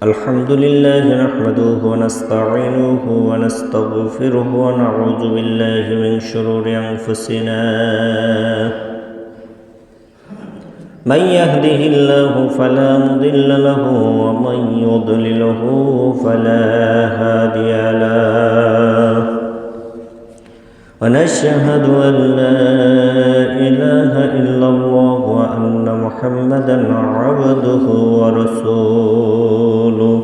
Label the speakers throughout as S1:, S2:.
S1: الحمد لله نحمده ونستعينه ونستغفره ونعوذ بالله من شرور أنفسنا من يهده الله فلا مضل له ومن يضلله فلا هادي له ونشهد أن لا إله إلا الله وأن محمدا عبده ورسوله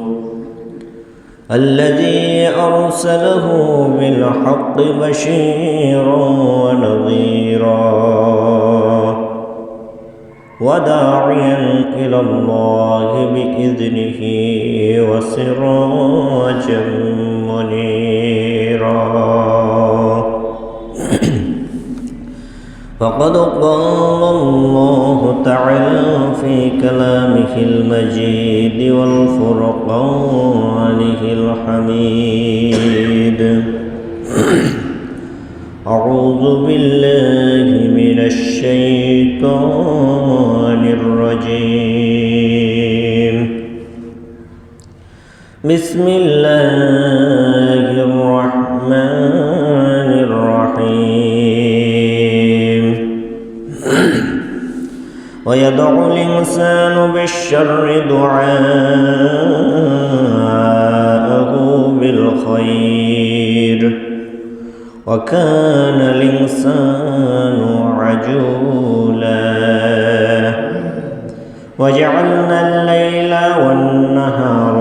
S1: الذي أرسله بالحق بشيرا ونذيرا وداعيا إلى الله بإذنه وسراجا منيرا فقد قال الله تعالى في كلامه المجيد والفرقانه الحميد أعوذ بالله من الشيطان الرجيم بسم الله الرحمن الرحيم ويدعو الإنسان بالشر دعاءه بالخير وكان الإنسان عجولا وجعلنا الليل والنهار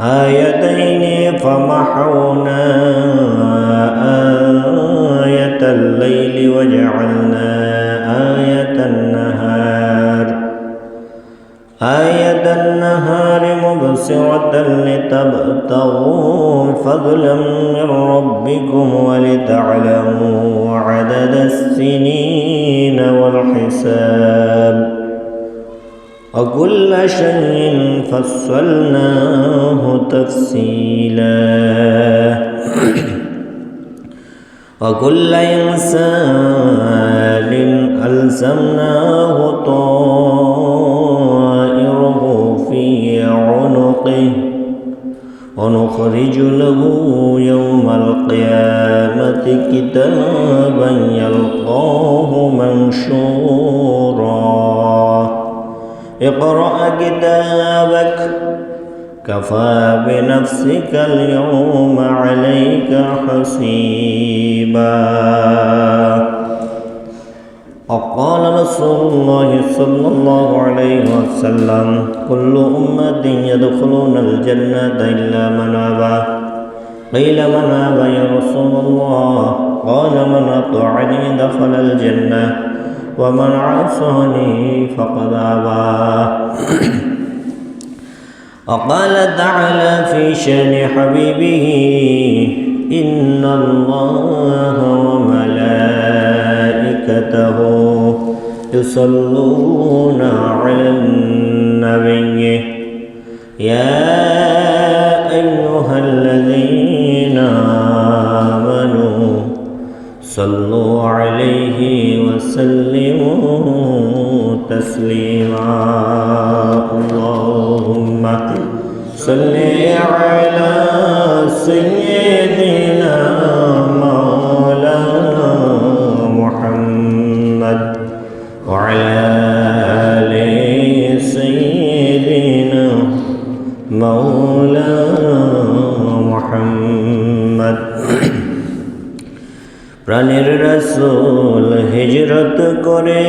S1: آيتين فمحونا آية الليل وجعلنا آية النهار مبصرة لتبتغوا فضلا من ربكم ولتعلموا عدد السنين والحساب وكل شيء فصلناه تفصيلا وكل إنسان ألزمناه طائره في عنقه ونخرج له يوم القيامة كتابا يلقاه منشورا اقرأ كتابك كفى بنفسك اليوم عليك حسيبا وقال رسول الله صلى الله عليه وسلم كل أمة يدخلون الجنة إلا من أبى قيل من أبى يا رسول الله قال من أطاعني دخل الجنة ومن عصاني فقد أبى وقال تعالى في شأن حبيبه إن الله وملائكته يصلون على النبي يا أيها الذين آمنوا صلوا عليه وسلموا تسليما اللهم صل على سيدنا مولانا محمد وعلى آل سيدنا مولانا محمد প্রাণের রাসূল হিজরত করে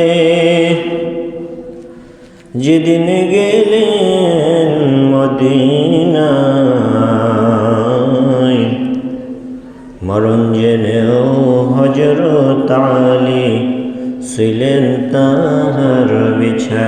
S1: যেদিন গেলেন মদিনায় মরণ জেনেও হযরত আলী ছিলেন তাহার বিছানায়।